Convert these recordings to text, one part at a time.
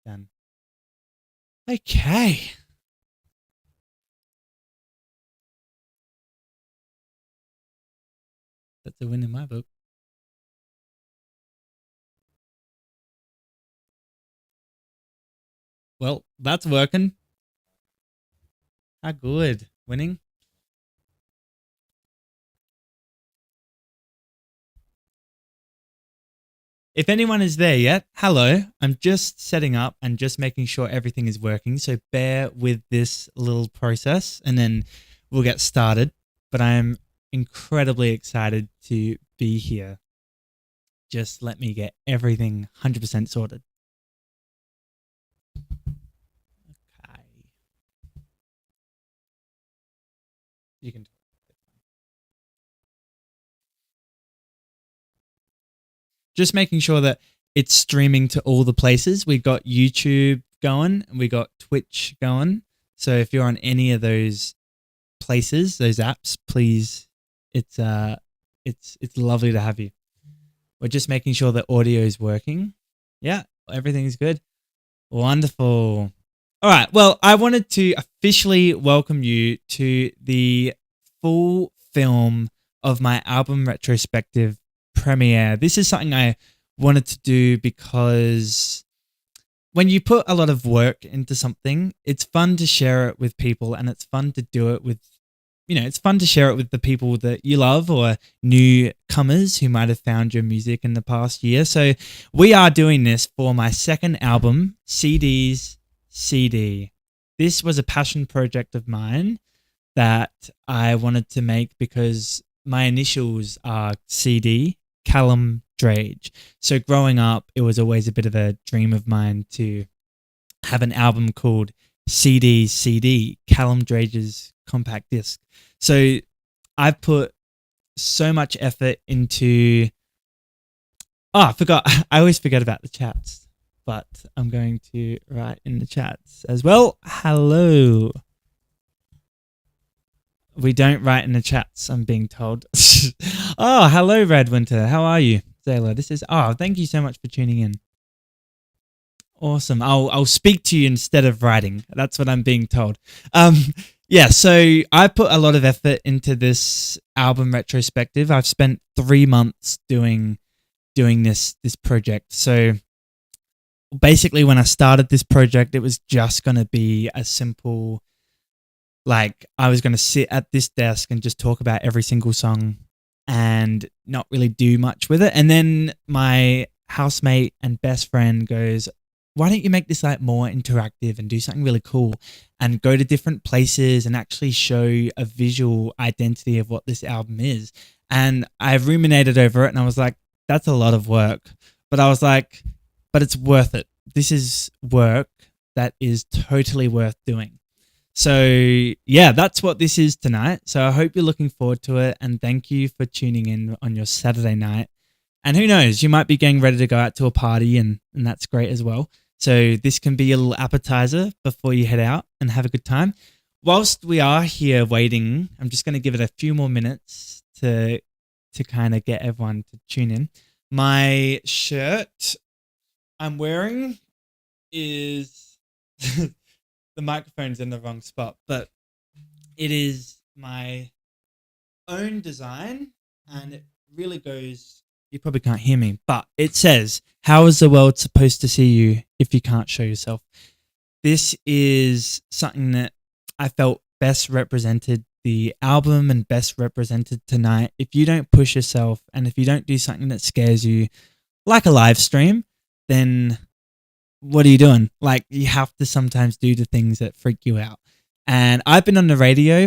Done. Okay. That's a win in my book. Well, that's working. How good. Winning. If anyone is there yet, hello. I'm just setting up and just making sure everything is working. So bear with this little process and then we'll get started. But I am incredibly excited to be here. Just let me get everything 100% sorted. Okay. You can. Just making sure that it's streaming to all the places. We got YouTube going and we got Twitch going. So if you're on any of those places, those apps, please, it's lovely to have you. We're just making sure that audio is working. Yeah, everything's good. Wonderful. All right. Well, I wanted to officially welcome you to the full film of my album retrospective premiere. This is something I wanted to do because when you put a lot of work into something, it's fun to share it with people and it's fun to do it with, it's fun to share it with the people that you love or newcomers who might have found your music in the past year. So we are doing this for my second album, CD's CD. This was a passion project of mine that I wanted to make because my initials are CD, Callum Drage. So growing up, it was always a bit of a dream of mine to have an album called CD, Callum Drage's compact disc. So I've put so much effort into. Oh, I forgot. I always forget about the chats, but I'm going to write in the chats as well. Hello. We don't write in the chats, I'm being told. Oh, hello, Red Winter. How are you? Zayla, this is. Oh, thank you so much for tuning in. Awesome. I'll speak to you instead of writing. That's what I'm being told. Yeah, so I put a lot of effort into this album retrospective. I've spent 3 months doing this project. So basically when I started this project, it was just going to be a simple, like, I was going to sit at this desk and just talk about every single song and not really do much with it. And then my housemate and best friend goes, why don't you make this like more interactive and do something really cool and go to different places and actually show a visual identity of what this album is? And I ruminated over it and I was like, that's a lot of work. But I was like, but it's worth it. This is work that is totally worth doing. So yeah, that's what this is tonight. So I hope you're looking forward to it. And thank you for tuning in on your Saturday night. And who knows, you might be getting ready to go out to a party and that's great as well. So this can be a little appetizer before you head out and have a good time. Whilst we are here waiting, I'm just going to give it a few more minutes to kind of get everyone to tune in. My shirt I'm wearing is the microphone's in the wrong spot, but it is my own design and it really goes. You probably can't hear me, but it says, how is the world supposed to see you if you can't show yourself? This is something that I felt best represented the album and best represented tonight. If you don't push yourself and if you don't do something that scares you, like a live stream, then what are you doing? Like, you have to sometimes do the things that freak you out. And I've been on the radio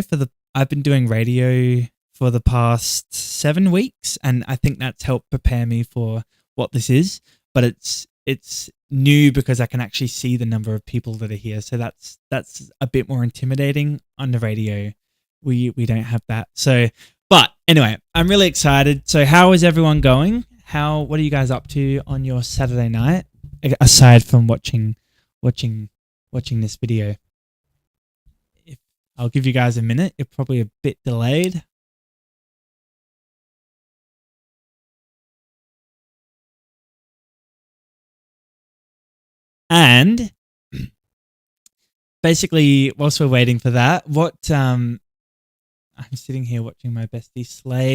I've been doing radio for the past 7 weeks, and I think that's helped prepare me for what this is. But it's new because I can actually see the number of people that are here, so that's a bit more intimidating. On the radio, we don't have that. So, but anyway, I'm really excited. So, how is everyone going? What are you guys up to on your Saturday night, aside from watching this video? I'll give you guys a minute. You're probably a bit delayed. And basically, whilst we're waiting for that, I'm sitting here watching my bestie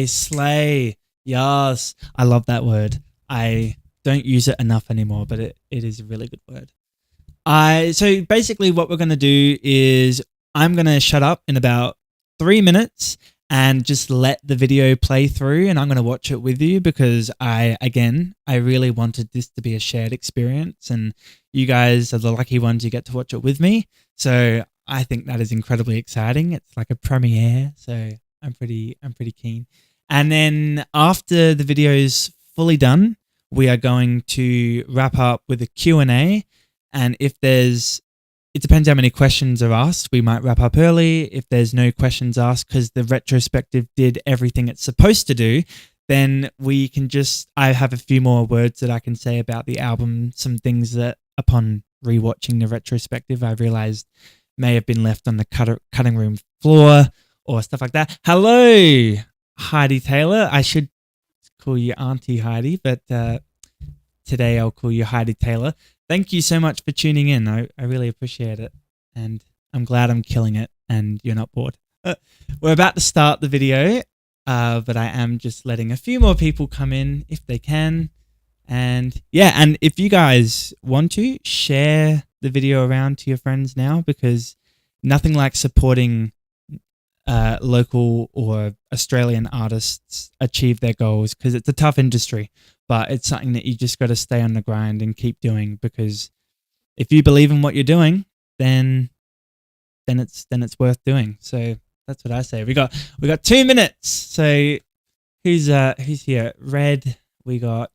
slay. Yes, I love that word. I don't use it enough anymore, but it is a really good word. So basically what we're going to do is I'm going to shut up in about 3 minutes and just let the video play through, and I'm going to watch it with you because I really wanted this to be a shared experience, and you guys are the lucky ones you get to watch it with me. So I think that is incredibly exciting. It's like a premiere, so I'm pretty keen. And then after the video is fully done, we are going to wrap up with a Q&A. And if it depends how many questions are asked, we might wrap up early. If there's no questions asked because the retrospective did everything it's supposed to do, then we can I have a few more words that I can say about the album, some things that upon rewatching the retrospective, I realized may have been left on the cutting room floor or stuff like that. Hello, Heidi Taylor. I should call you Auntie Heidi, but today I'll call you Heidi Taylor. Thank you so much for tuning in. I really appreciate it. And I'm glad I'm killing it and you're not bored. We're about to start the video, but I am just letting a few more people come in if they can. And yeah, and if you guys want to, share the video around to your friends now, because nothing like supporting local or Australian artists achieve their goals, because it's a tough industry, but it's something that you just got to stay on the grind and keep doing, because if you believe in what you're doing, then it's worth doing. So that's what I say. We got 2 minutes. So who's here? Red, we got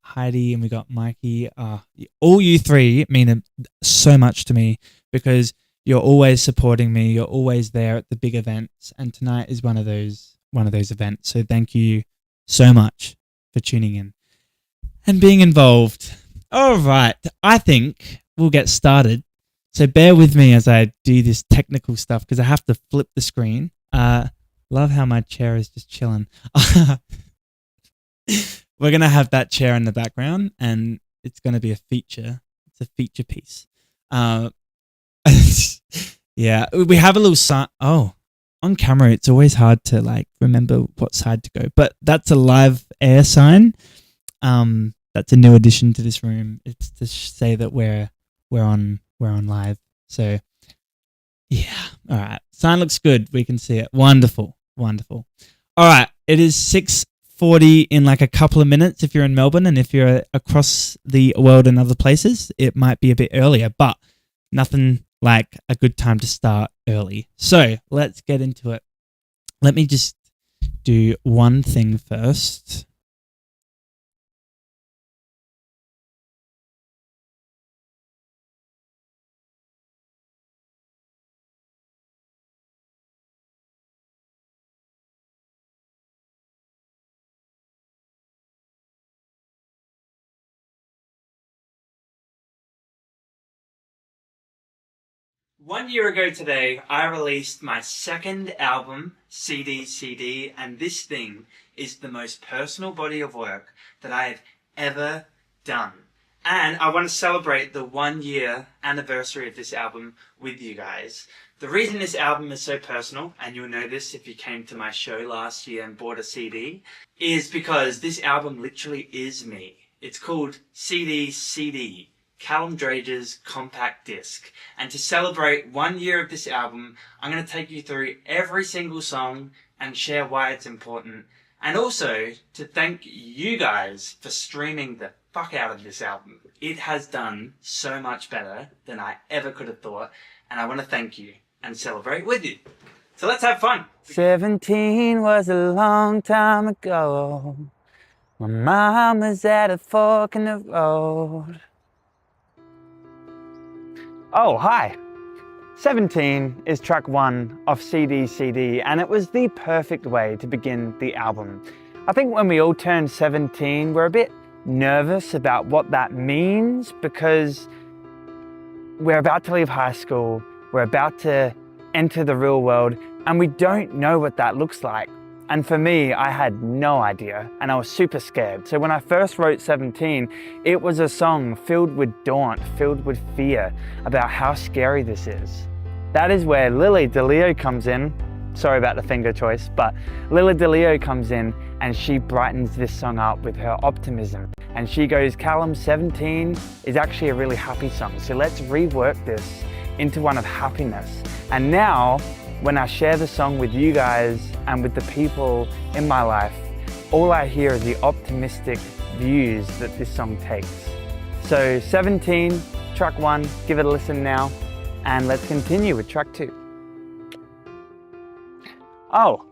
Heidi, and we got Mikey. All you three mean so much to me, because you're always supporting me. You're always there at the big events, and tonight is one of those events. So thank you so much for tuning in and being involved. All right, I think we'll get started. So bear with me as I do this technical stuff, because I have to flip the screen. Love how my chair is just chilling. We're going to have that chair in the background, and it's going to be a feature. It's a feature piece. Yeah, we have a little sign. Oh, on camera, it's always hard to remember what side to go. But that's a live air sign. That's a new addition to this room. It's to say that we're on live. So yeah, all right. Sign looks good. We can see it. Wonderful. All right, it is 6:40 in like a couple of minutes if you're in Melbourne, and if you're across the world in other places, it might be a bit earlier, but nothing like a good time to start early. So let's get into it. Let me just do one thing first. One year ago today, I released my second album, CD, and this thing is the most personal body of work that I have ever done. And I want to celebrate the 1 year anniversary of this album with you guys. The reason this album is so personal, and you'll know this if you came to my show last year and bought a CD, is because this album literally is me. It's called CD, Callum Drage's compact disc. And to celebrate 1 year of this album, I'm going to take you through every single song and share why it's important. And also to thank you guys for streaming the fuck out of this album. It has done so much better than I ever could have thought. And I want to thank you and celebrate with you. So let's have fun. 17 was a long time ago. My mom was at a fork in the road. Oh, hi. 17 is track 1 of CD, and it was the perfect way to begin the album. I think when we all turn 17, we're a bit nervous about what that means, because we're about to leave high school, we're about to enter the real world, and we don't know what that looks like. And for me, I had no idea and I was super scared. So when I first wrote 17, it was a song filled with daunt, filled with fear about how scary this is. That is where Lily DeLeo comes in. Sorry about the finger choice, but Lily DeLeo comes in and she brightens this song up with her optimism. And she goes, Callum, 17 is actually a really happy song. So let's rework this into one of happiness. And now, when I share the song with you guys and with the people in my life, all I hear is the optimistic views that this song takes. So 17, track 1, give it a listen now, and let's continue with track 2. Oh,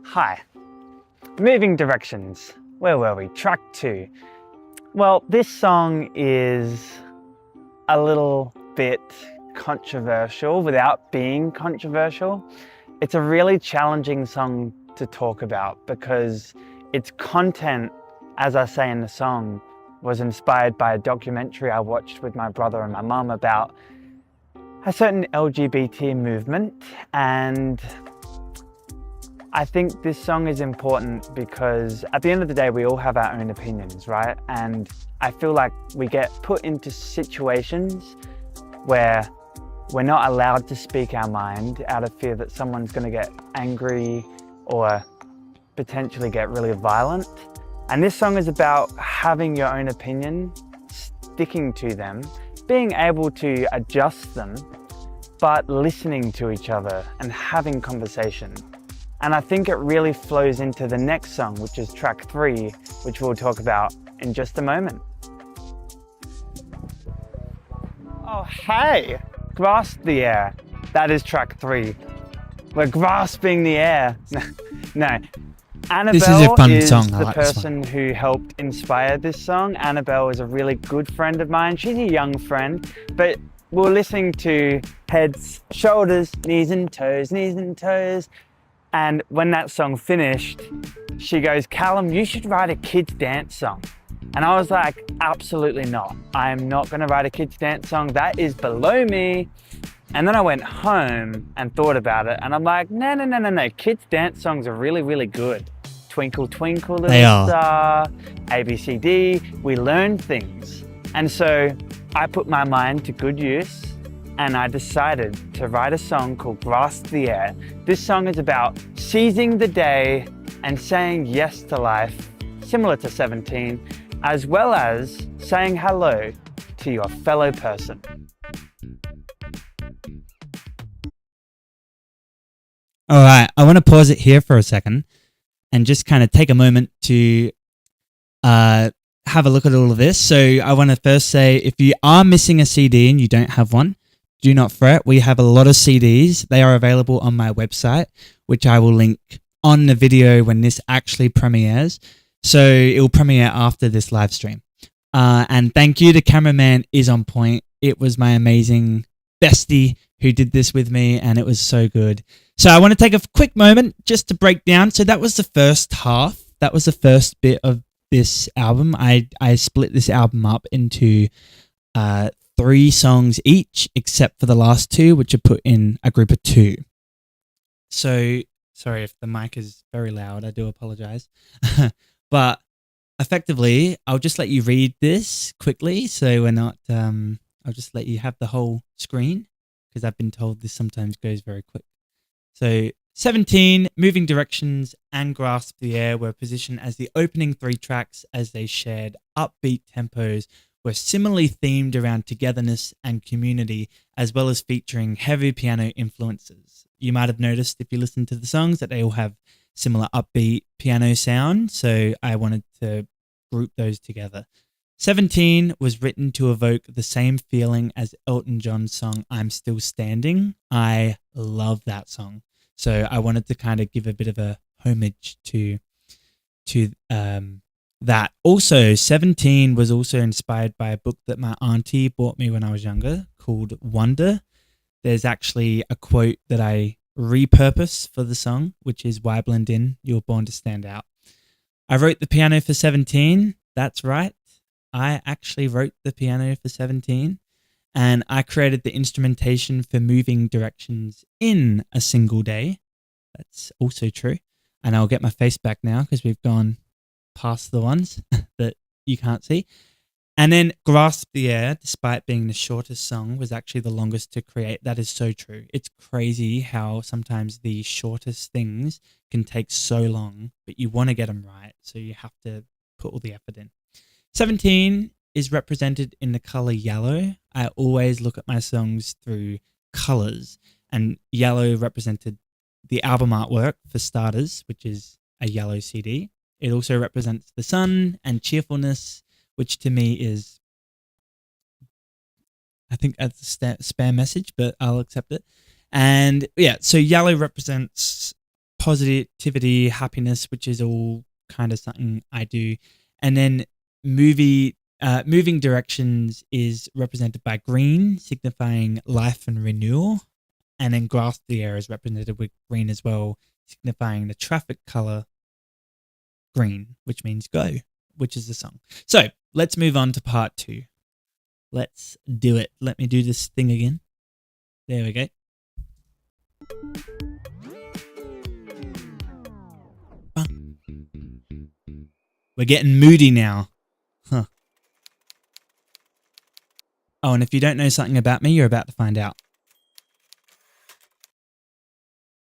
hi. Moving directions. Where were we? Track 2. Well, this song is a little bit controversial without being controversial. It's a really challenging song to talk about because its content, as I say in the song, was inspired by a documentary I watched with my brother and my mum about a certain LGBT movement. And I think this song is important because at the end of the day, we all have our own opinions, right? And I feel like we get put into situations where we're not allowed to speak our mind out of fear that someone's going to get angry or potentially get really violent. And this song is about having your own opinion, sticking to them, being able to adjust them, but listening to each other and having conversation. And I think it really flows into the next song, which is track 3, which we'll talk about in just a moment. Oh, hey, grasp the air. That is track 3. We're grasping the air. No. Annabelle This is a fun is song. the person who helped inspire this song. Annabelle is a really good friend of mine. She's a young friend, but we're listening to heads, shoulders, knees and toes, knees and toes. And when that song finished, she goes, Callum, you should write a kids dance song. And I was like, absolutely not. I am not gonna write a kids dance song. That is below me. And then I went home and thought about it. And I'm like, no. Kids dance songs are really, really good. Twinkle, twinkle, little star, ABCD. We learn things. And so I put my mind to good use and I decided to write a song called Grasp the Air. This song is about seizing the day and saying yes to life, similar to 17, as well as saying hello to your fellow person. All right, I want to pause it here for a second and just kind of take a moment to have a look at all of this. So I want to first say, if you are missing a CD and you don't have one, do not fret. We have a lot of CDs. They are available on my website, which I will link on the video when this actually premieres. So it will premiere after this live stream. And thank you. The cameraman is on point. It was my amazing bestie who did this with me, and it was so good. So I want to take a quick moment just to break down. So that was the first half. That was the first bit of this album. I split this album up into 3 songs each, except for the last 2, which are put in a group of 2. So, sorry if the mic is very loud. I do apologize. But effectively, I'll just let you read this quickly. So we're not, I'll just let you have the whole screen because I've been told this sometimes goes very quick. So 17, Moving Directions and Grasp the Air were positioned as the opening 3 tracks as they shared upbeat tempos, were similarly themed around togetherness and community, as well as featuring heavy piano influences. You might have noticed if you listen to the songs that they all have similar upbeat piano sound, so I wanted to group those together. 17 was written to evoke the same feeling as Elton John's song I'm Still Standing. I love that song. So I wanted to kind of give a bit of a homage to that. Also, 17 was also inspired by a book that my auntie bought me when I was younger called Wonder. There's actually a quote that I repurpose for the song, which is, why blend in? You're born to stand out. I wrote the piano for 17. That's right. I actually wrote the piano for 17. And I created the instrumentation for Moving Directions in a single day. That's also true. And I'll get my face back now because we've gone past the ones that you can't see. And then Grasp the Air, despite being the shortest song, was actually the longest to create. That is so true. It's crazy how sometimes the shortest things can take so long, but you want to get them right. So you have to put all the effort in. 17 is represented in the color yellow. I always look at my songs through colors, and yellow represented the album artwork for starters, which is a yellow CD. It also represents the sun and cheerfulness, which to me is, I think that's a spam message, but I'll accept it. And yeah, so yellow represents positivity, happiness, which is all kind of something I do. And then moving directions is represented by green, signifying life and renewal. And then Grasp the Air is represented with green as well, signifying the traffic color green, which means go, which is the song. So let's move on to part 2. Let's do it. Let me do this thing again. There we go. We're getting moody now. Huh. Oh, and if you don't know something about me, you're about to find out.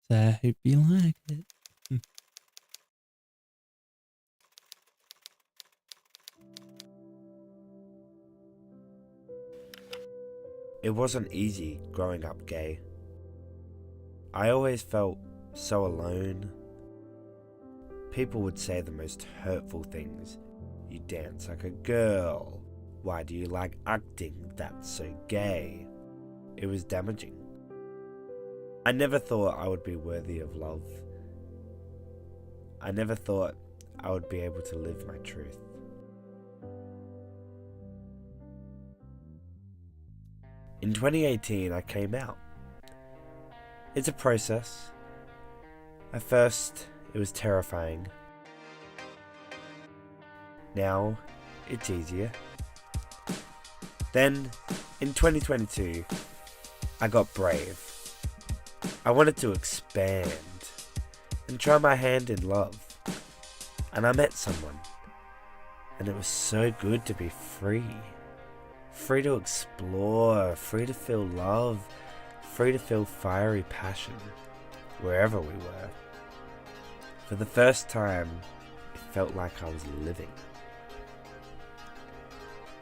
So I hope you like it. It wasn't easy growing up gay. I always felt so alone. People would say the most hurtful things. You dance like a girl. Why do you like acting? That's so gay. It was damaging. I never thought I would be worthy of love. I never thought I would be able to live my truth. In 2018, I came out. It's a process. At first, it was terrifying. Now, it's easier. Then, in 2022, I got brave. I wanted to expand and try my hand in love. And I met someone. And it was so good to be free. Free to explore, free to feel love, free to feel fiery passion, wherever we were. For the first time, it felt like I was living.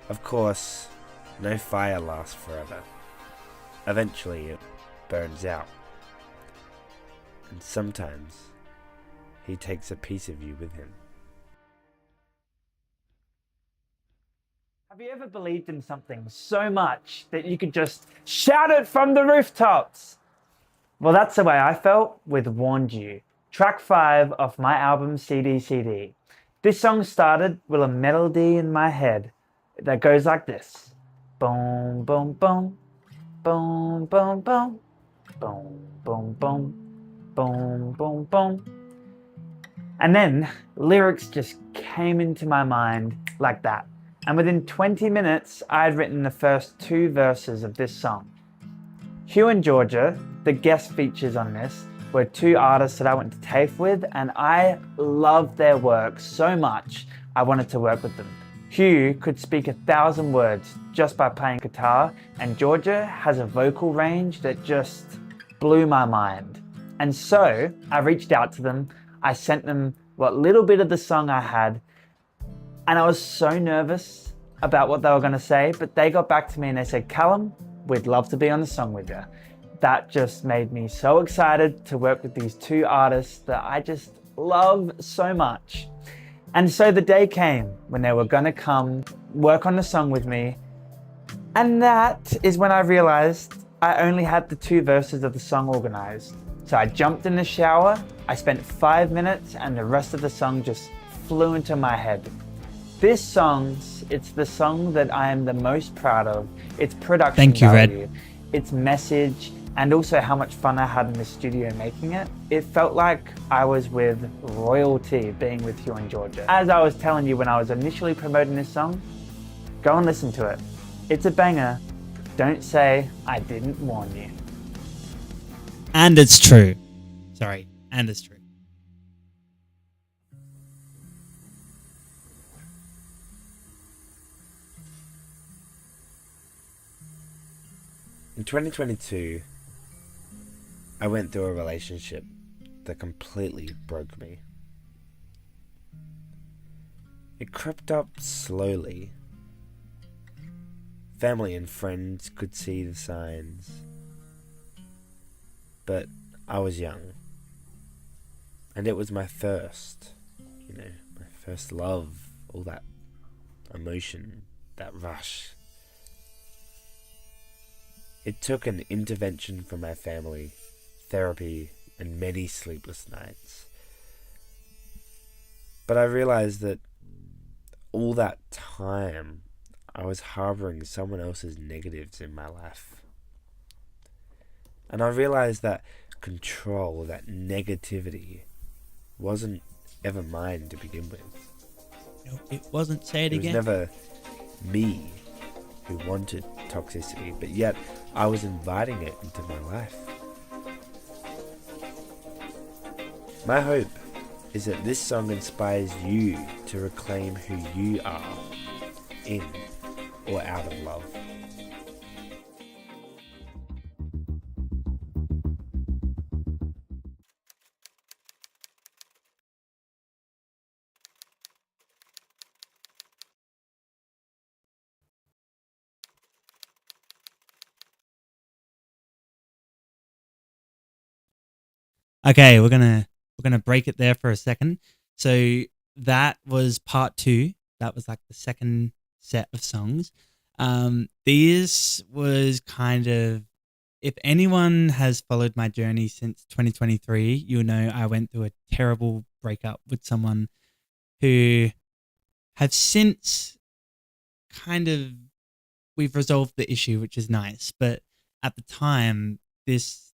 Of course, no fire lasts forever. Eventually it burns out. And sometimes, he takes a piece of you with him. Have you ever believed in something so much that you could just shout it from the rooftops? Well, that's the way I felt with Warned You, track 5 of my album CD. This song started with a melody in my head that goes like this. Boom, boom, boom, boom, boom, boom, boom, boom, boom, boom, boom, boom. And then lyrics just came into my mind like that. And within 20 minutes, I had written the first 2 verses of this song. Hugh and Georgia, the guest features on this, were 2 artists that I went to TAFE with, and I loved their work so much I wanted to work with them. Hugh could speak 1,000 words just by playing guitar, and Georgia has a vocal range that just blew my mind. And so I reached out to them, I sent them what little bit of the song I had, and I was so nervous about what they were going to say, but they got back to me and they said, Callum, we'd love to be on the song with you. That just made me so excited to work with these 2 artists that I just love so much. And so the day came when they were going to come work on the song with me. And that is when I realized I only had the 2 verses of the song organized. So I jumped in the shower, I spent 5 minutes, and the rest of the song just flew into my head. This song, it's the song that I am the most proud of. Its production Thank you, value, Red. its message, and also how much fun I had in the studio making it. It felt like I was with royalty being with Hugh and Georgia. As I was telling you when I was initially promoting this song, go and listen to it. It's a banger. Don't say I didn't warn you. And it's true. Sorry, and it's true. In 2022, I went through a relationship that completely broke me. It crept up slowly. Family and friends could see the signs. But I was young. And it was my first, my first love, all that emotion, that rush. It took an intervention from my family, therapy, and many sleepless nights. But I realized that all that time I was harboring someone else's negatives in my life. And I realized that control, that negativity, wasn't ever mine to begin with. No, it wasn't. Say it again. It was never me who wanted toxicity, but yet I was inviting it into my life. My hope is that this song inspires you to reclaim who you are in or out of love. Okay, we're gonna break it there for a second. So that was part 2. That was like the second set of songs. This was kind of, if anyone has followed my journey since 2023, you'll know I went through a terrible breakup with someone who have since we've resolved the issue, which is nice. But at the time,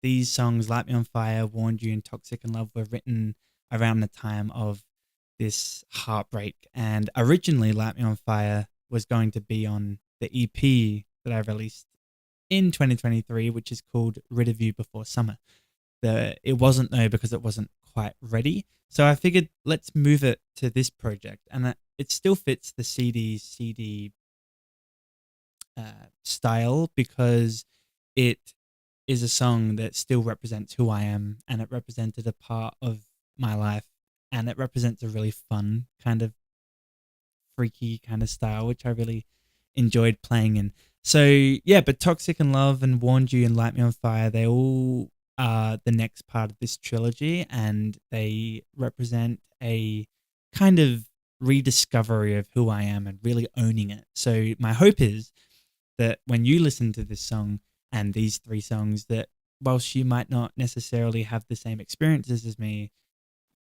these songs, Light Me on Fire, Warned You, and Toxic in Love, were written around the time of this heartbreak. And originally, Light Me on Fire was going to be on the EP that I released in 2023, which is called Rid of You Before Summer. It wasn't though, because it wasn't quite ready. So I figured, let's move it to this project. And it still fits the CD style, because it is a song that still represents who I am, and it represented a part of my life, and it represents a really fun kind of freaky kind of style, which I really enjoyed playing in. So yeah, but Toxic in Love and Warned You and Light Me on Fire, they all are the next part of this trilogy, and they represent a kind of rediscovery of who I am and really owning it. So my hope is that when you listen to this song and these 3 songs, that whilst you might not necessarily have the same experiences as me,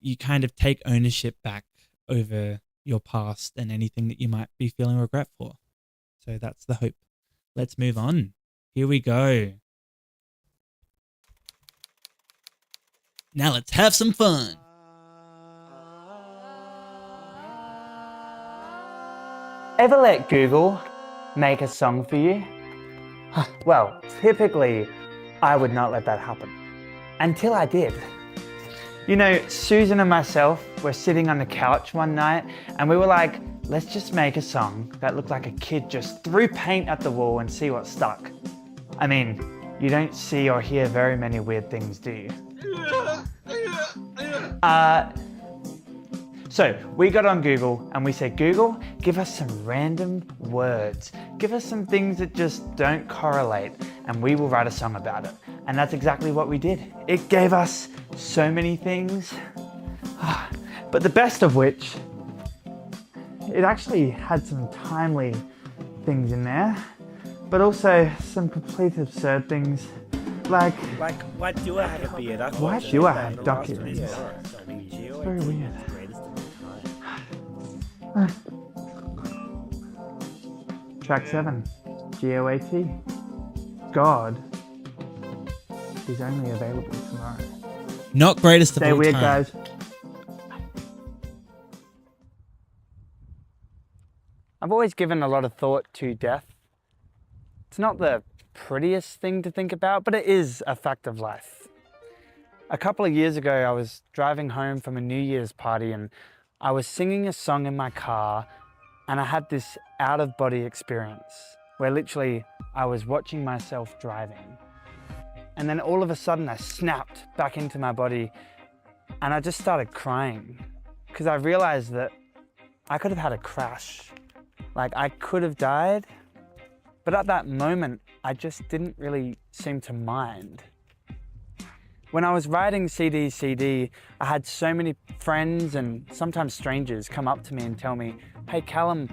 you kind of take ownership back over your past and anything that you might be feeling regret for. So that's the hope. Let's move on. Here we go. Now let's have some fun. Ever let Google make a song for you? Well, typically, I would not let that happen. Until I did. You know, Susan and myself were sitting on the couch one night and we were like, let's just make a song that looked like a kid just threw paint at the wall and see what stuck. I mean, you don't see or hear very many weird things, do you? So we got on Google and we said, Google, give us some random words. Give us some things that just don't correlate and we will write a song about it. And that's exactly what we did. It gave us so many things, but the best of which, it actually had some timely things in there, but also some complete absurd things like why do I have a beard? Why do I have duck earrings? It's very weird. Track 7, GOAT. God is only available tomorrow. Not greatest of Stay all weird, time. guys. I've always given a lot of thought to death. It's not the prettiest thing to think about, but it is a fact of life. A couple of years ago, I was driving home from a New Year's party and I was singing a song in my car and I had this out-of-body experience. where literally I was watching myself driving. And then all of a sudden I snapped back into my body and I just started crying because I realized that I could have had a crash. Like I could have died, but at that moment, I just didn't really seem to mind. When I was writing CD, I had so many friends and sometimes strangers come up to me and tell me, "Hey Callum,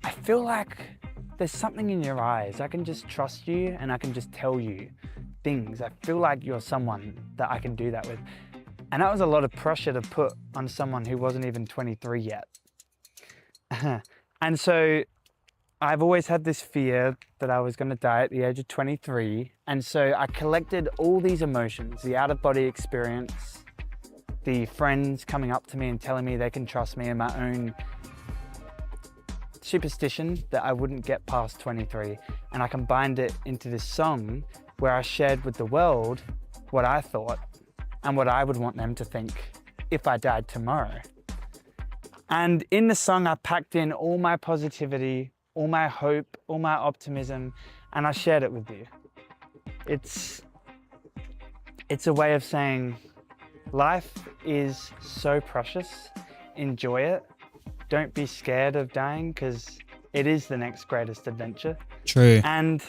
I feel like there's something in your eyes. I can just trust you and I can just tell you things. I feel like you're someone that I can do that with." And that was a lot of pressure to put on someone who wasn't even 23 yet. And so I've always had this fear that I was going to die at the age of 23. And so I collected all these emotions, the out-of-body experience, the friends coming up to me and telling me they can trust me, and my own superstition that I wouldn't get past 23. And I combined it into this song where I shared with the world what I thought and what I would want them to think if I died tomorrow. And in the song, I packed in all my positivity, all my hope, all my optimism, and I shared it with you. It's a way of saying life is so precious. Enjoy it. Don't be scared of dying because it is the next greatest adventure. True. And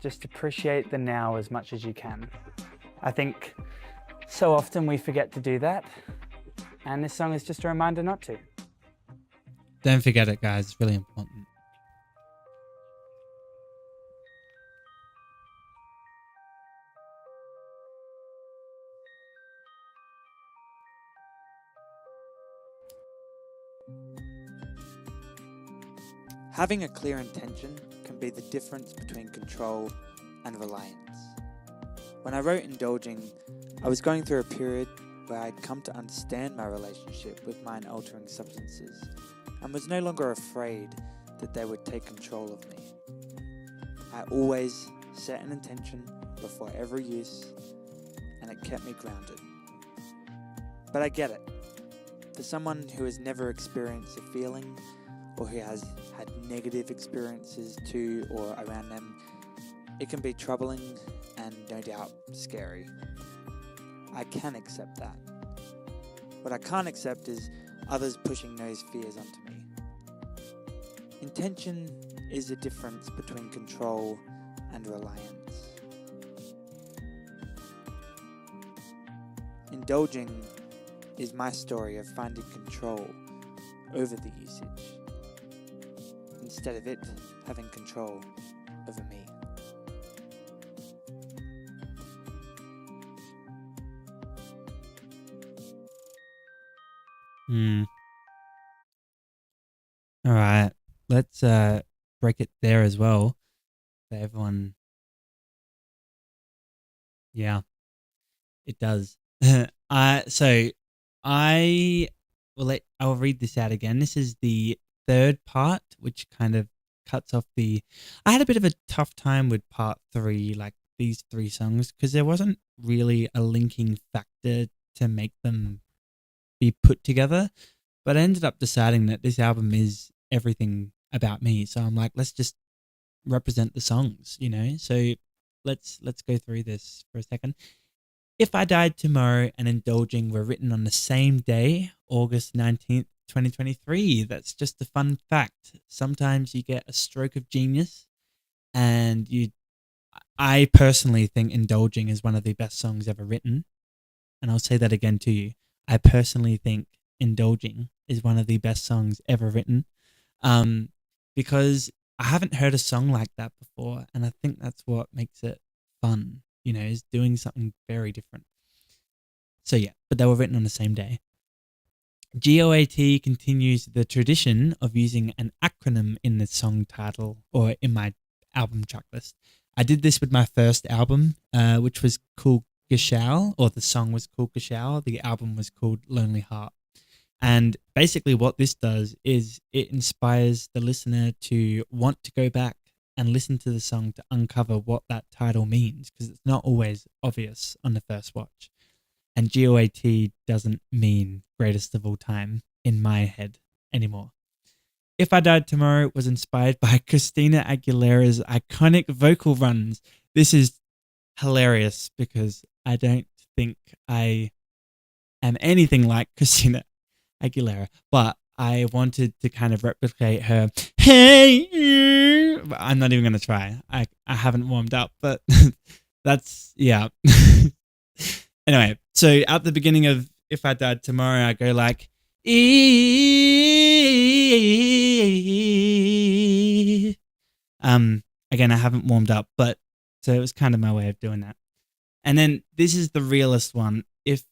just appreciate the now as much as you can. I think so often we forget to do that, and this song is just a reminder not to. Don't forget it, guys. It's really important. Having a clear intention can be the difference between control and reliance. When I wrote Indulging, I was going through a period where I'd come to understand my relationship with mind-altering substances and was no longer afraid that they would take control of me. I always set an intention before every use, and it kept me grounded. But I get it. For someone who has never experienced a feeling, or who has had negative experiences to or around them, it can be troubling and no doubt scary. I can accept that. What I can't accept is others pushing those fears onto me. Intention is the difference between control and reliance. Indulging is my story of finding control over the usage, instead of it having control over me. All right. Let's break it there as well for everyone. Yeah, it does. I'll read this out again. This is the third part, which kind of cuts off I had a bit of a tough time with part 3, like these 3 songs, because there wasn't really a linking factor to make them be put together. But I ended up deciding that this album is everything about me. So I'm like, let's just represent the songs, you know? So let's go through this for a second. If I Died Tomorrow and Indulging were written on the same day, August 19th, 2023. That's just a fun fact. Sometimes you get a stroke of genius, and I personally think Indulging is one of the best songs ever written. And I'll say that again to you. I personally think Indulging is one of the best songs ever written, because I haven't heard a song like that before, and I think that's what makes it fun, you know, is doing something very different. So yeah, but they were written on the same day. GOAT continues the tradition of using an acronym in the song title or in my album track list. I did this with my first album, which was called Gashao, or the song was called Gashao. The album was called Lonely Heart. And basically what this does is it inspires the listener to want to go back and listen to the song to uncover what that title means, because it's not always obvious on the first watch. And GOAT doesn't mean greatest of all time in my head anymore. If I Died Tomorrow was inspired by Christina Aguilera's iconic vocal runs. This is hilarious because I don't think I am anything like Christina Aguilera, but I wanted to kind of replicate her. Hey, but I'm not even going to try. I haven't warmed up, but that's, yeah. Anyway, so at the beginning of If I Died Tomorrow, I go like, again, I haven't warmed up, but so it was kind of my way of doing that. And then this is the realest one. If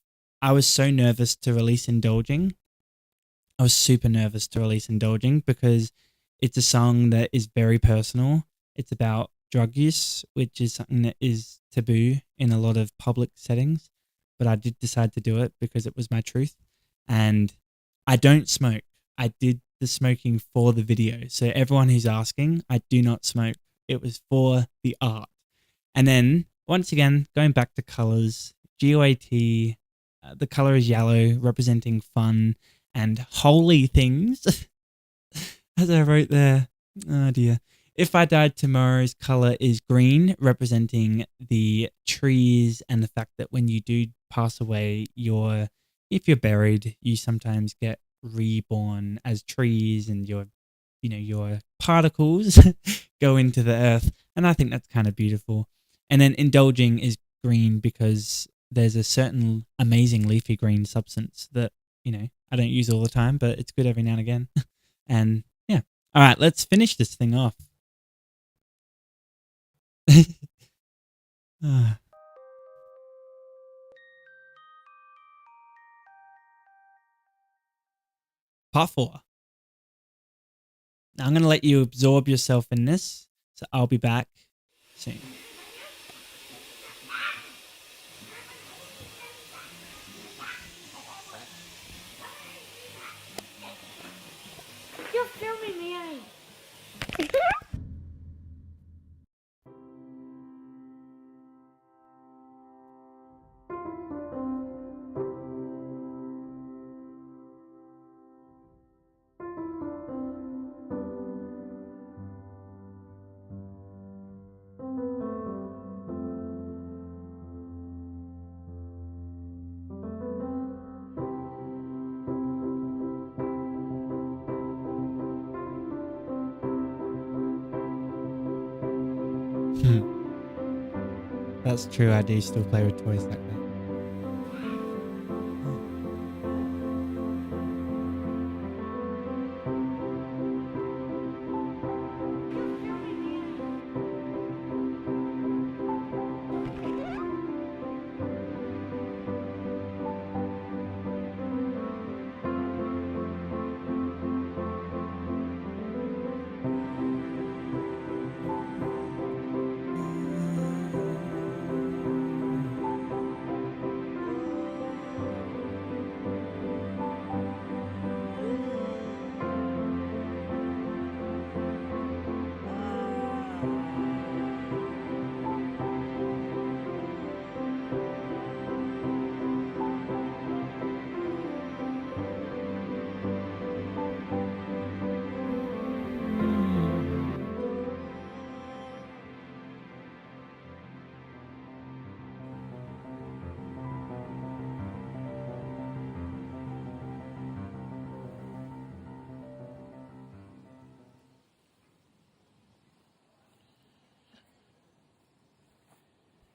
I was so nervous to release Indulging, I was super nervous to release Indulging because it's a song that is very personal. It's about drug use, which is something that is taboo in a lot of public settings. But I did decide to do it because it was my truth. And I don't smoke. I did the smoking for the video. So everyone who's asking, I do not smoke. It was for the art. And then once again, going back to colors, GOAT, the color is yellow, representing fun and holy things. As I wrote there, oh dear. If I Died Tomorrow's color is green, representing the trees and the fact that when you do pass away, if you're buried, you sometimes get reborn as trees and your particles go into the earth. And I think that's kind of beautiful. And then Indulging is green because there's a certain amazing leafy green substance that, I don't use all the time, but it's good every now and again. And yeah. All right, let's finish this thing off. Part 4. Now I'm going to let you absorb yourself in this. So I'll be back soon. You're filming me, eh? That's true. I do still play with toys like that.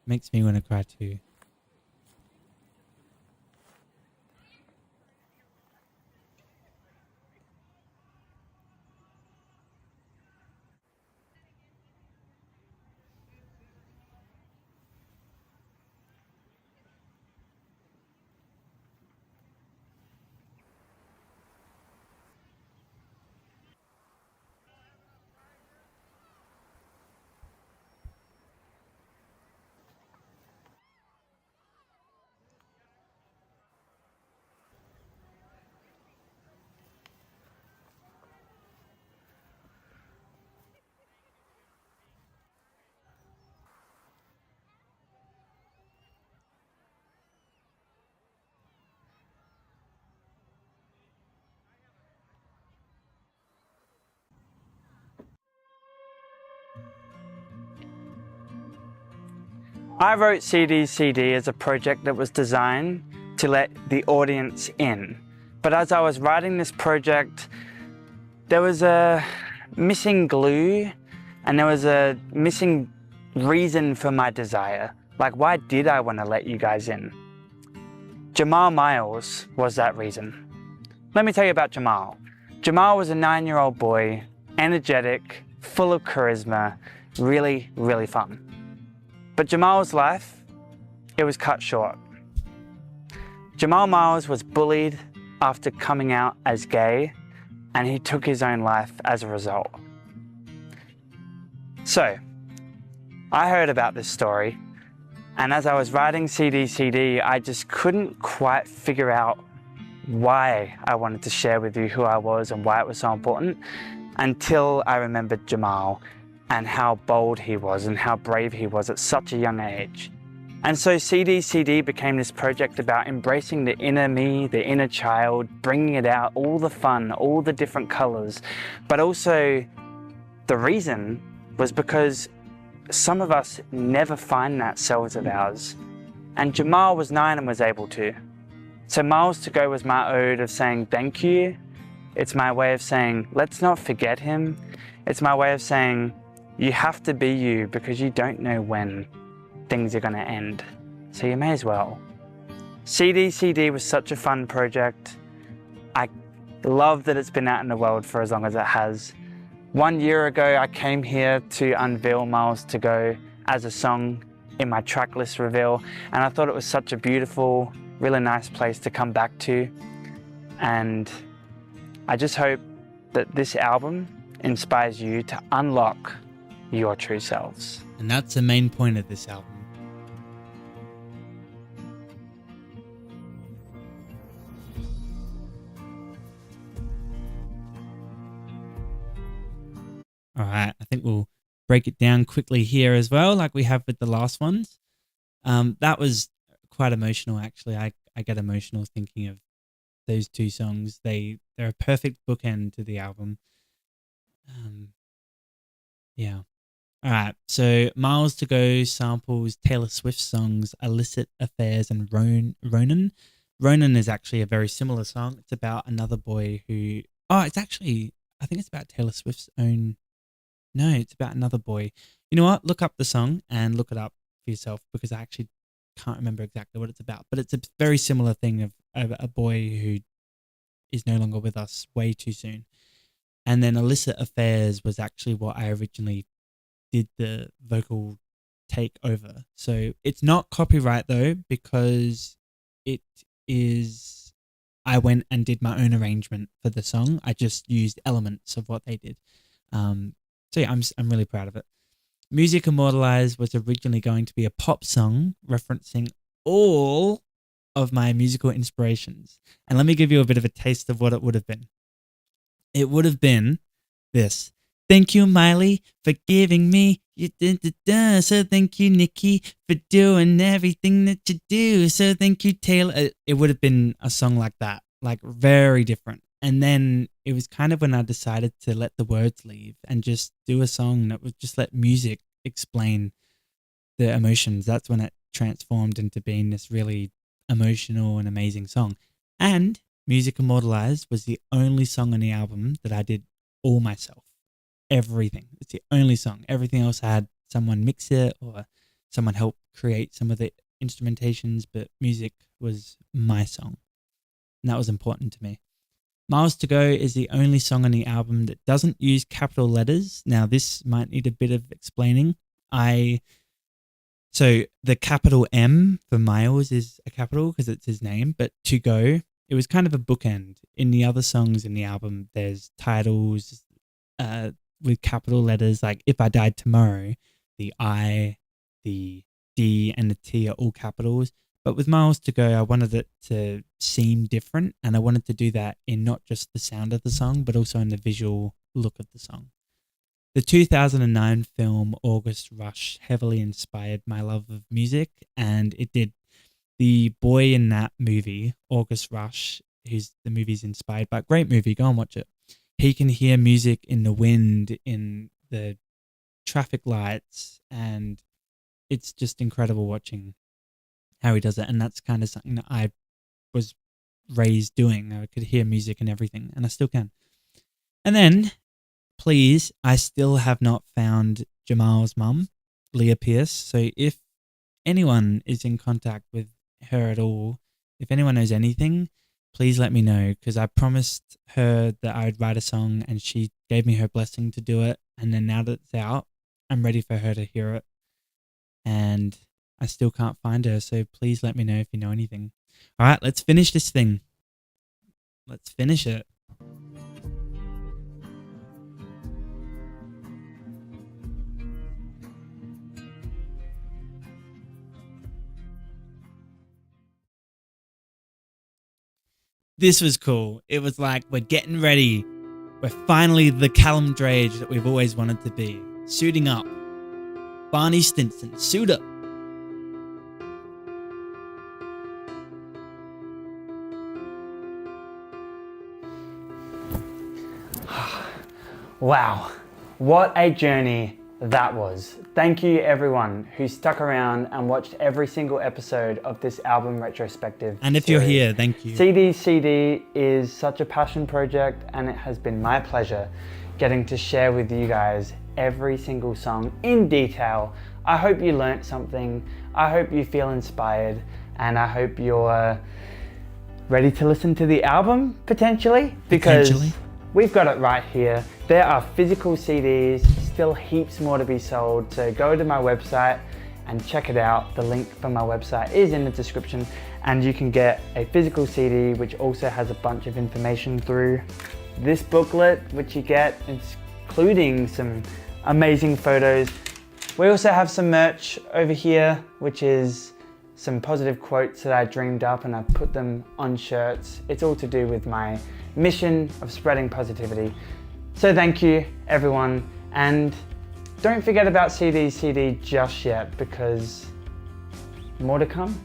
Makes me want to cry too. I wrote CD as a project that was designed to let the audience in. But as I was writing this project, there was a missing glue and there was a missing reason for my desire. Like, why did I want to let you guys in? Jamal Miles was that reason. Let me tell you about Jamal. Jamal was a 9-year-old boy, energetic, full of charisma, really, really fun. But Jamal's life, it was cut short. Jamal Miles was bullied after coming out as gay, and he took his own life as a result. So, I heard about this story, and as I was writing CD, I just couldn't quite figure out why I wanted to share with you who I was and why it was so important until I remembered Jamal and how bold he was and how brave he was at such a young age. And so CD became this project about embracing the inner me, the inner child, bringing it out, all the fun, all the different colors. But also the reason was because some of us never find that selves of ours. And Jamal was 9 and was able to. So Miles to Go was my ode of saying thank you. It's my way of saying, let's not forget him. It's my way of saying, you have to be you because you don't know when things are going to end. So you may as well. CD was such a fun project. I love that it's been out in the world for as long as it has. 1 year ago, I came here to unveil Miles to Go as a song in my tracklist reveal, and I thought it was such a beautiful, really nice place to come back to. And I just hope that this album inspires you to unlock your true selves. And that's the main point of this album. All right, I think we'll break it down quickly here as well, like we have with the last ones. That was quite emotional, actually. I get emotional thinking of those two songs. They're a perfect bookend to the album. Yeah. All right, so Miles to Go samples Taylor Swift songs Illicit Affairs and Ronan. Ronan is actually a very similar song. It's about another boy who... I think it's about Taylor Swift's own... No, it's about another boy. You know what? Look up the song and look it up for yourself because I actually can't remember exactly what it's about. But it's a very similar thing of a boy who is no longer with us way too soon. And then Illicit Affairs was actually what I originally did the vocal take over. So it's not copyright though because it is... I went and did my own arrangement for the song. I just used elements of what they did. So yeah, I'm really proud of it. Music Immortalized was originally going to be a pop song referencing all of my musical inspirations. And let me give you a bit of a taste of what it would have been. It would have been this. Thank you, Miley, for giving me you so thank you, Nikki, for doing everything that you do. So thank you, Taylor. It would have been a song like that, like very different. And then it was kind of when I decided to let the words leave and just do a song that would just let music explain the emotions. That's when it transformed into being this really emotional and amazing song. And Music Immortalized was the only song on the album that I did all myself. Everything. It's the only song. Everything else I had someone mix it or someone help create some of the instrumentations, but music was my song. And that was important to me. Miles to Go is the only song on the album that doesn't use capital letters. Now, this might need a bit of explaining. So the capital M for Miles is a capital because it's his name, but To Go, it was kind of a bookend. In the other songs in the album, there's titles with capital letters, like If I Died Tomorrow, the I, the D, and the T are all capitals. But with Miles to Go, I wanted it to seem different, and I wanted to do that in not just the sound of the song, but also in the visual look of the song. The 2009 film August Rush heavily inspired my love of music, and it did. The boy in that movie, August Rush, who's the movie's inspired by, great movie, go and watch it. He can hear music in the wind, in the traffic lights, and it's just incredible watching how he does it. And that's kind of something that I was raised doing. I could hear music and everything, and I still can. And then, please, I still have not found Jamal's mum, Leah Pierce. So if anyone is in contact with her at all, if anyone knows anything, please let me know, because I promised her that I'd write a song and she gave me her blessing to do it. And then now that it's out, I'm ready for her to hear it. And I still can't find her. So please let me know if you know anything. All right, let's finish this thing. Let's finish it. This was cool. It was like, we're getting ready. We're finally the Callum Drage that we've always wanted to be. Suiting up. Barney Stinson, suit up. Wow, what a journey that was. Thank you everyone who stuck around and watched every single episode of this album retrospective And if series. you're here, thank you. CD is such a passion project, and it has been my pleasure getting to share with you guys every single song in detail. I hope you learnt something, I hope you feel inspired, and I hope you're ready to listen to the album potentially, because we've got it right here. There are physical CDs, still heaps more to be sold, so go to my website and check it out. The link for my website is in the description, and you can get a physical CD which also has a bunch of information through this booklet, which you get, including some amazing photos. We also have some merch over here, which is some positive quotes that I dreamed up and I put them on shirts. It's all to do with my mission of spreading positivity. So thank you everyone, and don't forget about CD just yet, because more to come.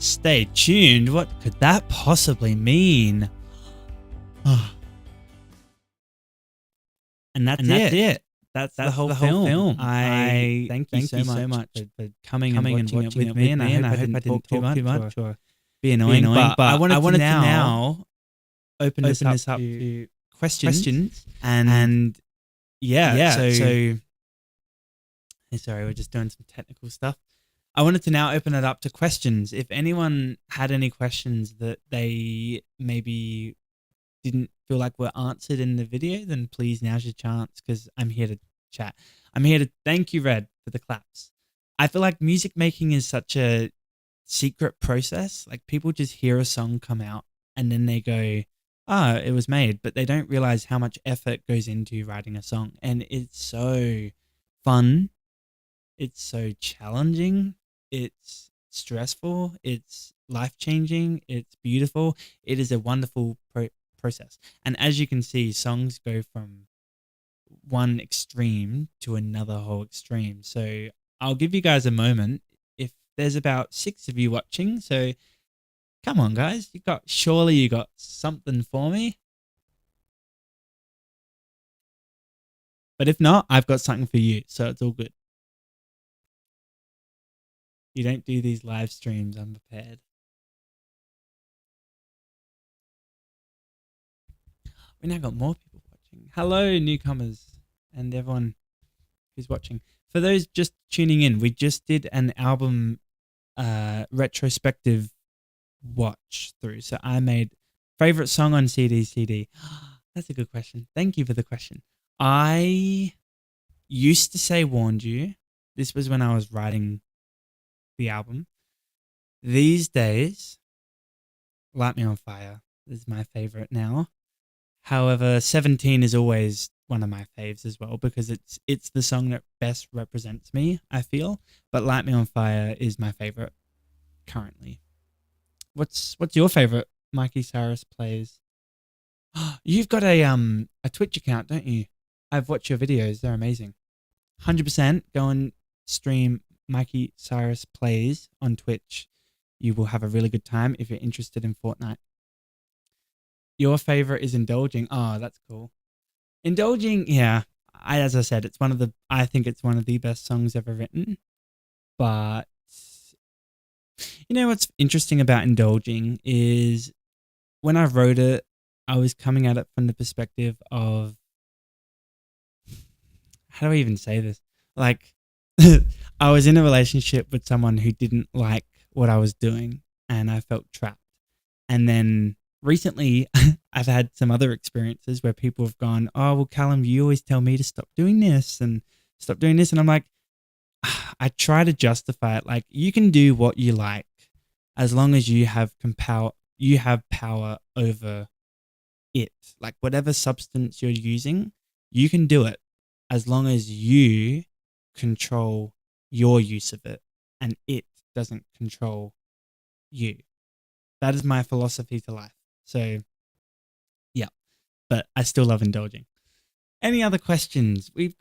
Stay tuned. What could that possibly mean? And that's it. That's the whole film. I thank you so much for coming and watching it with me. And I hope I didn't talk too much or be annoying. But I wanted to now open this up to questions. And yeah. So sorry, we're just doing some technical stuff. I wanted to now open it up to questions. If anyone had any questions that they maybe didn't feel like were answered in the video, then please, now's your chance, because I'm here to chat. I'm here to thank you, Red, for the claps. I feel like music making is such a secret process. Like, people just hear a song come out and then they go, oh, it was made, but they don't realize how much effort goes into writing a song. And it's so fun. It's so challenging. It's stressful. It's life-changing. It's beautiful. It is a wonderful process. And as you can see, songs go from one extreme to another whole extreme. So I'll give you guys a moment. If there's about 6 of you watching, so come on, guys. Surely you got something for me. But if not, I've got something for you. So it's all good. You don't do these live streams unprepared. We now got more people watching. Hello, newcomers, and everyone who's watching. For those just tuning in, we just did an album retrospective watch through. So I made favorite song on CD. That's a good question. Thank you for the question. I used to say Warned You. This was when I was writing the album. These days, Light Me on Fire is my favorite now. However, 17 is always one of my faves as well, because it's the song that best represents me, I feel. But Light Me on Fire is my favorite currently. What's your favorite Mikey Cyrus plays? You've got a Twitch account, don't you? I've watched your videos. They're amazing. 100% go and stream Mikey Cyrus Plays on Twitch. You will have a really good time if you're interested in Fortnite. Your favorite is Indulging. Oh, that's cool. Indulging, yeah. As I said, I think it's one of the best songs ever written. But you know what's interesting about Indulging is when I wrote it, I was coming at it from the perspective of, how do I even say this? Like, I was in a relationship with someone who didn't like what I was doing and I felt trapped. And then recently, I've had some other experiences where people have gone, oh, well, Callum, you always tell me to stop doing this and stop doing this. And I'm like, I try to justify it. Like, you can do what you like as long as you have power over it. Like, whatever substance you're using, you can do it as long as you control your use of it and it doesn't control you. That is my philosophy to life. So, yeah, but I still love Indulging. Any other questions? We're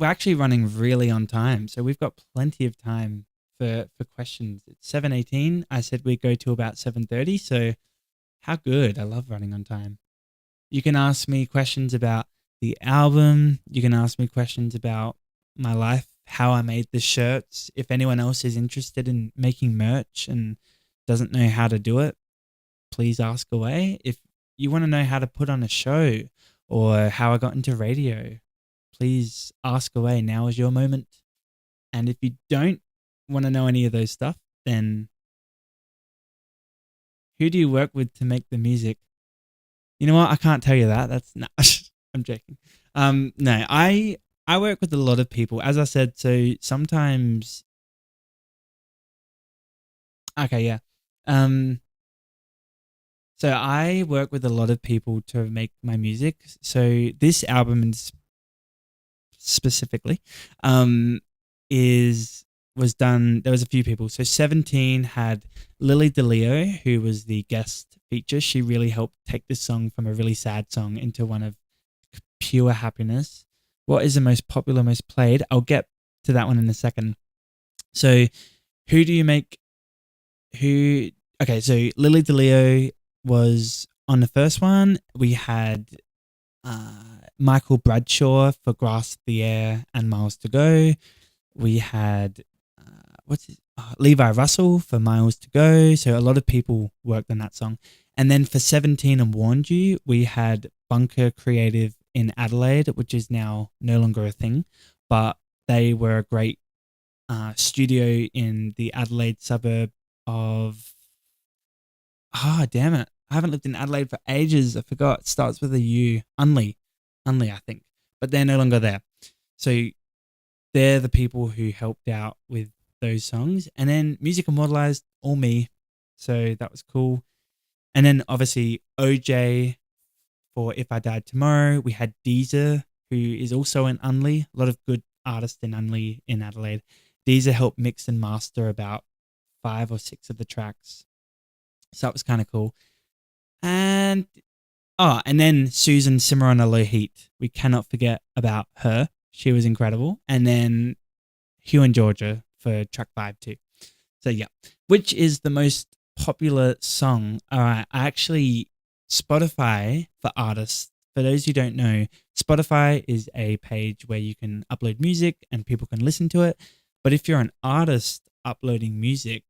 actually running really on time, so we've got plenty of time for questions. It's 7:18. I said we'd go to about 7:30, so how good. I love running on time. You can ask me questions about the album. You can ask me questions about my life, how I made the shirts. If anyone else is interested in making merch and doesn't know how to do it, please ask away. If you want to know how to put on a show or how I got into radio, please ask away. Now is your moment. And if you don't want to know any of those stuff, then who do you work with to make the music? You know what? I can't tell you that. That's no, I'm joking. No, I work with a lot of people. As I said, so sometimes. Okay, yeah. So I work with a lot of people to make my music. So this album is specifically was done. There was a few people. So 17 had Lily DeLeo, who was the guest feature. She really helped take this song from a really sad song into one of pure happiness. What is the most popular, most played? I'll get to that one in a second. So who do you make? Okay, so Lily DeLeo was on the first one. We had Michael Bradshaw for Grasp the Air and Miles to Go. We had Levi Russell for Miles to Go. So a lot of people worked on that song. And then for 17 and Warned You, we had Bunker Creative in Adelaide, which is now no longer a thing, but they were a great studio in the Adelaide suburb of, damn it, I haven't lived in Adelaide for ages. I forgot. It starts with a U. Unley, I think. But they're no longer there. So they're the people who helped out with those songs. And then Music Immortalized, all me. So that was cool. And then obviously OJ for If I Died Tomorrow. We had Deezer, who is also in Unley. A lot of good artists in Unley in Adelaide. Deezer helped mix and master about 5 or 6 of the tracks. So that was kind of cool. And then Susan Simmer on a Low Heat. We cannot forget about her. She was incredible. And then Hugh and Georgia for track 5 too. So yeah, which is the most popular song? All right, Spotify for artists. For those who don't know, Spotify is a page where you can upload music and people can listen to it. But if you're an artist uploading music,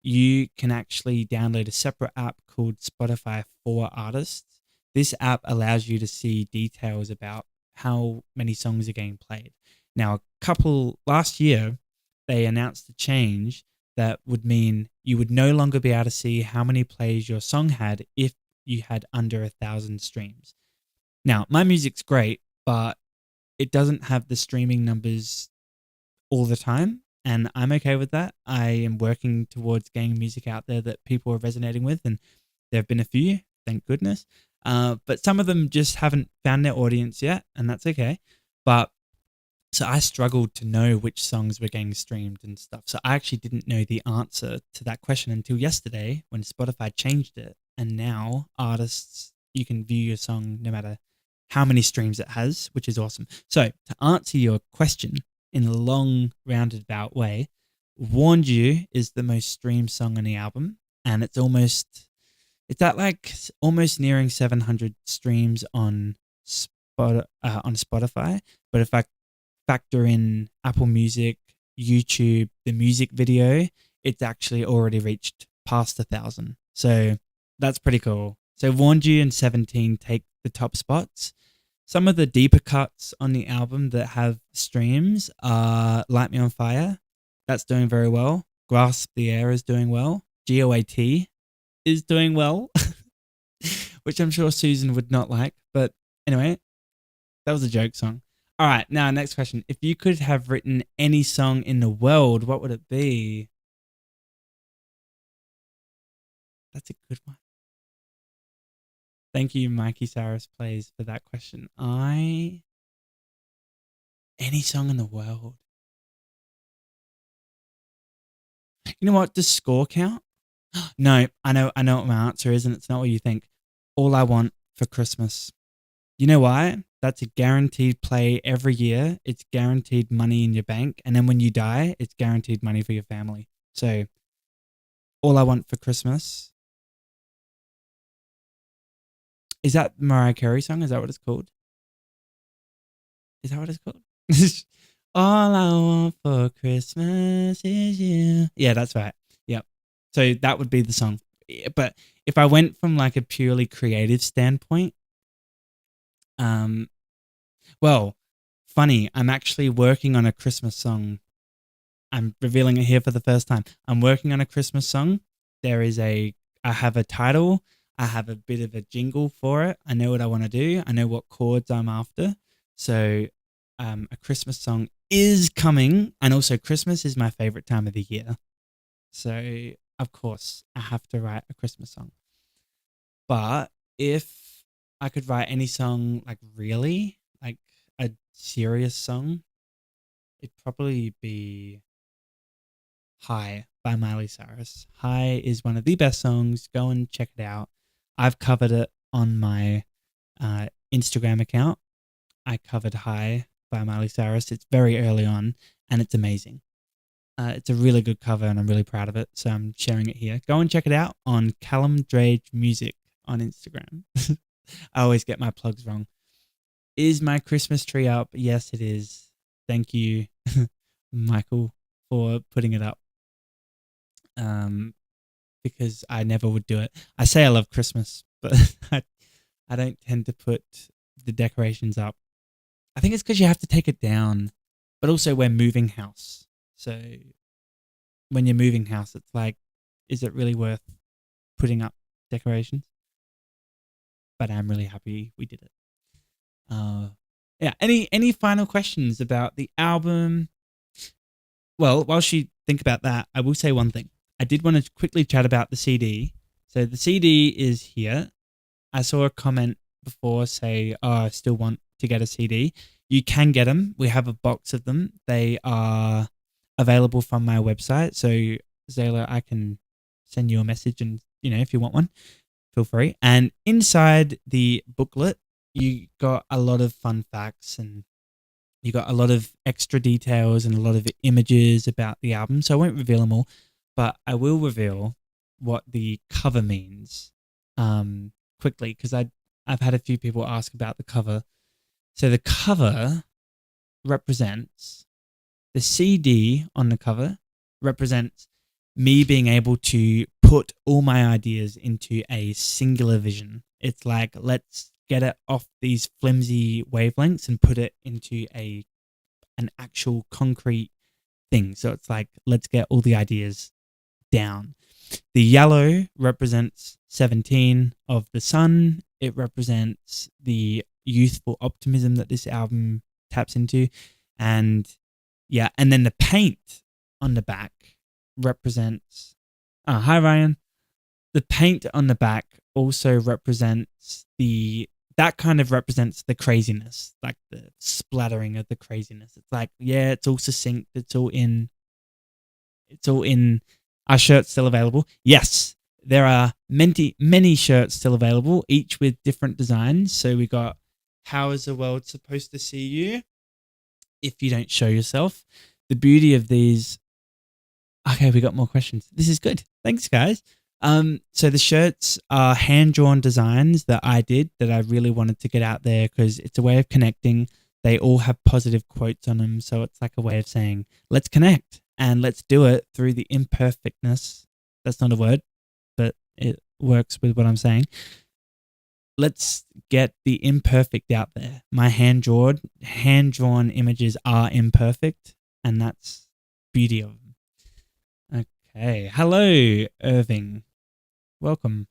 you can actually download a separate app called Spotify for Artists. This app allows you to see details about how many songs are getting played. Now, last year, they announced a change that would mean you would no longer be able to see how many plays your song had if you had under 1,000 streams. Now, my music's great, but it doesn't have the streaming numbers all the time. And I'm okay with that. I am working towards getting music out there that people are resonating with. And there have been a few, thank goodness. But some of them just haven't found their audience yet. And that's okay. But so I struggled to know which songs were getting streamed and stuff. So I actually didn't know the answer to that question until yesterday when Spotify changed it. And now artists, you can view your song no matter how many streams it has, which is awesome. So to answer your question in a long roundabout way, Warned You is the most streamed song on the album, and it's at like almost nearing 700 streams on Spotify. But if I factor in Apple Music, YouTube, the music video, it's actually already reached past 1,000. So that's pretty cool. So Warned You and 17 take the top spots. Some of the deeper cuts on the album that have streams are Light Me on Fire. That's doing very well. Grasp the Air is doing well. GOAT is doing well, which I'm sure Susan would not like. But anyway, that was a joke song. All right, now next question. If you could have written any song in the world, what would it be? That's a good one. Thank you, Mikey Cyrus Plays, for that question. Any song in the world. You know what? Does score count? No, I know what my answer is, and it's not what you think. All I Want for Christmas. You know why? That's a guaranteed play every year. It's guaranteed money in your bank. And then when you die, it's guaranteed money for your family. So, All I Want for Christmas. Is that Mariah Carey song? Is that what it's called? Is that what it's called? All I want for Christmas is you. Yeah, that's right. Yep. So that would be the song. But if I went from like a purely creative standpoint, well, funny, I'm actually working on a Christmas song. I'm revealing it here for the first time. I'm working on a Christmas song. I have a title. I have a bit of a jingle for it. I know what I want to do. I know what chords I'm after. So a Christmas song is coming. And also Christmas is my favorite time of the year. So, of course, I have to write a Christmas song. But if I could write any song, like really, like a serious song, it'd probably be High by Miley Cyrus. High is one of the best songs. Go and check it out. I've covered it on my Instagram account. I covered High by Miley Cyrus. It's very early on, and it's amazing. It's a really good cover, and I'm really proud of it, so I'm sharing it here. Go and check it out on Callum Drage Music on Instagram. I always get my plugs wrong. Is my Christmas tree up? Yes, it is. Thank you, Michael, for putting it up. Because I never would do it. I say I love Christmas, but I don't tend to put the decorations up. I think it's because you have to take it down, but also we're moving house. So when you're moving house, it's like, is it really worth putting up decorations? But I'm really happy we did it. Yeah. Any final questions about the album? Well, while you think about that, I will say one thing. I did want to quickly chat about the CD. So the CD is here. I saw a comment before say, I still want to get a CD. You can get them. We have a box of them. They are available from my website. So Zayla, I can send you a message and, if you want one, feel free. And inside the booklet, you got a lot of fun facts and you got a lot of extra details and a lot of images about the album. So I won't reveal them all, but I will reveal what the cover means quickly because I've had a few people ask about the cover. So the cover represents the CD on the cover represents me being able to put all my ideas into a singular vision. It's like, let's get it off these flimsy wavelengths and put it into an actual concrete thing. So it's like, let's get all the ideas down. The yellow represents 17 of the sun. It represents the youthful optimism that this album taps into. And then the paint on the back represents... hi, Ryan. The paint on the back also represents that kind of represents the craziness, like the splattering of the craziness. It's like, yeah, it's all succinct. It's all in. Our shirt's still available. Yes, there are many shirts still available, each with different designs. So we got "How is the world supposed to see you if you don't show yourself?" The beauty of these. Okay, we got more questions. This is good. Thanks, guys. So the shirts are hand-drawn designs that I did that I really wanted to get out there because it's a way of connecting. They all have positive quotes on them, so it's like a way of saying, let's connect and let's do it through the imperfectness. That's not a word, but it works with what I'm saying. Let's get the imperfect out there. My hand-drawn images are imperfect, and that's beauty of them. Okay. Hello, Irving. Welcome.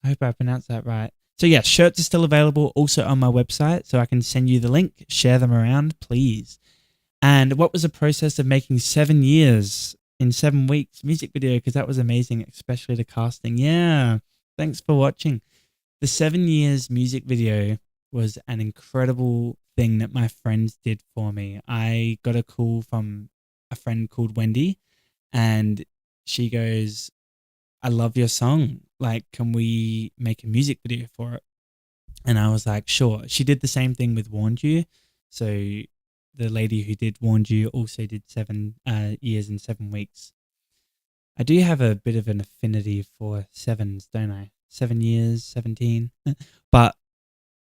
I hope I pronounced that right. So yeah, shirts are still available also on my website, so I can send you the link, share them around, please. And what was the process of making 7 years in 7 weeks music video? Because that was amazing, especially the casting. Yeah, thanks for watching. The 7 years music video was an incredible thing that my friends did for me. I got a call from a friend called Wendy, and she goes, "I love your song. Like, can we make a music video for it?" And I was like, sure. She did the same thing with Warned You. So the lady who did Warned You also did 7 years in 7 weeks. I do have a bit of an affinity for sevens, don't I? 7 years, 17. But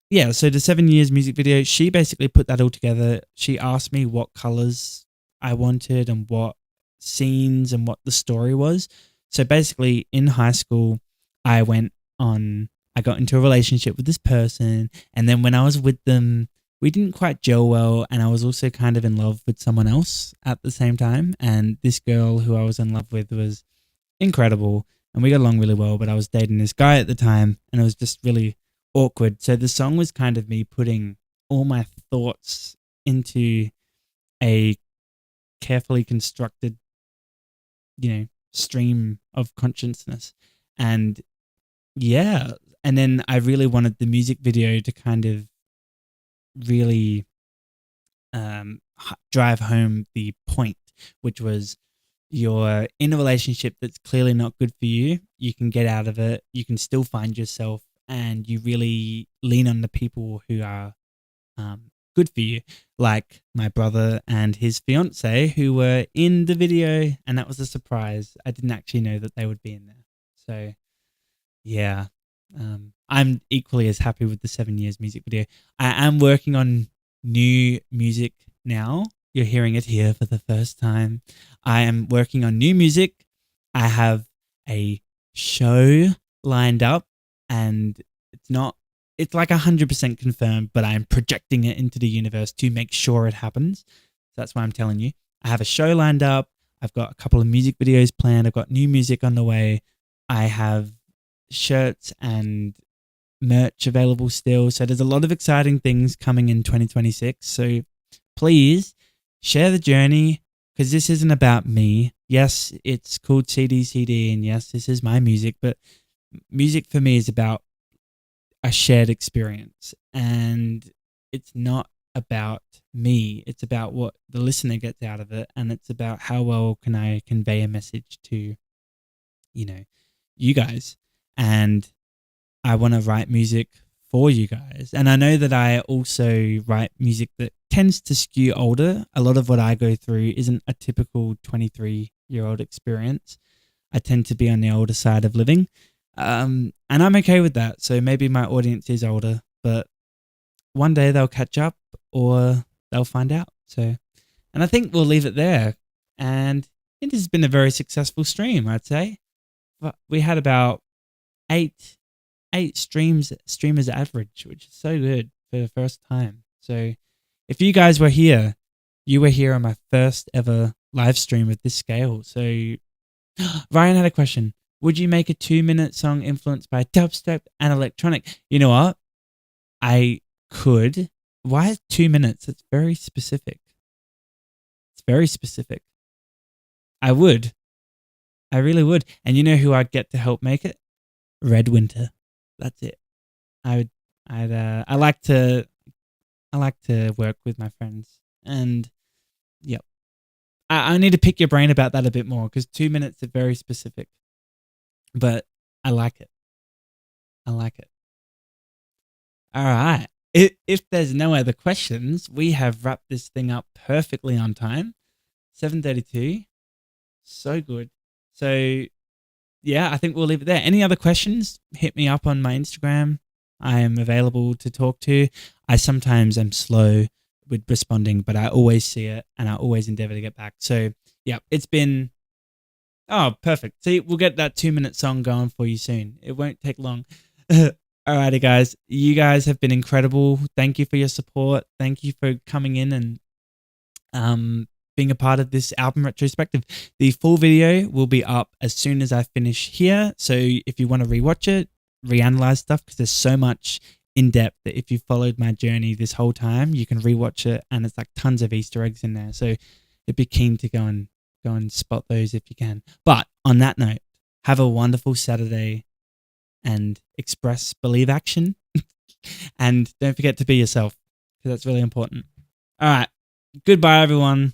yeah, so the 7 years music video, she basically put that all together. She asked me what colors I wanted and what scenes and what the story was. So basically in high school, I got into a relationship with this person. And then when I was with them, we didn't quite gel well. And I was also kind of in love with someone else at the same time. And this girl who I was in love with was incredible. And we got along really well, but I was dating this guy at the time and it was just really awkward. So the song was kind of me putting all my thoughts into a carefully constructed, stream of consciousness. And yeah, and then I really wanted the music video to kind of really drive home the point, which was you're in a relationship that's clearly not good for you. You can get out of it. You can still find yourself, and you really lean on the people who are good for you, like my brother and his fiance, who were in the video, and that was a surprise. I didn't actually know that they would be in there. So yeah, I'm equally as happy with the 7 years music video. I am working on new music now. You're hearing it here for the first time. I am working on new music. I have a show lined up, and it's like 100% confirmed, but I'm projecting it into the universe to make sure it happens. So that's why I'm telling you. I have a show lined up. I've got a couple of music videos planned. I've got new music on the way. I have shirts and merch available still. So there's a lot of exciting things coming in 2026. So please share the journey, because this isn't about me. Yes, it's called CD, and yes, this is my music, but music for me is about a shared experience, and it's not about me. It's about what the listener gets out of it, and it's about how well can I convey a message to, you guys. And I want to write music for you guys. And I know that I also write music that tends to skew older. A lot of what I go through isn't a typical 23-year-old experience. I tend to be on the older side of living. And I'm okay with that. So maybe my audience is older, but one day they'll catch up or they'll find out. So, and I think we'll leave it there. And it has been a very successful stream, I'd say. But we had about eight streamers average, which is so good for the first time. So if you guys were here, you were here on my first ever live stream of this scale. So Ryan had a question. Would you make a 2-minute song influenced by dubstep and electronic? You know what? I could. Why 2 minutes? It's very specific. It's very specific. I would. I really would. And you know who I'd get to help make it? Red Winter. That's it. I like to work with my friends, and yep. I need to pick your brain about that a bit more, because 2 minutes are very specific. But I like it. I like it. All right. If there's no other questions, we have wrapped this thing up perfectly on time. 7:32. So good. So, yeah, I think we'll leave it there. Any other questions? Hit me up on my Instagram. I am available to talk to. I sometimes am slow with responding, but I always see it and I always endeavor to get back. So, yeah, it's been... Oh, perfect. See, we'll get that 2-minute song going for you soon. It won't take long. Alrighty, guys. You guys have been incredible. Thank you for your support. Thank you for coming in and being a part of this album retrospective. The full video will be up as soon as I finish here. So if you want to rewatch it, reanalyze stuff, because there's so much in depth that if you followed my journey this whole time, you can rewatch it, and it's like tons of Easter eggs in there. So it'd be keen to go and spot those if you can. But on that note, have a wonderful Saturday and express, believe action. And don't forget to be yourself, because that's really important. All right. Goodbye, everyone.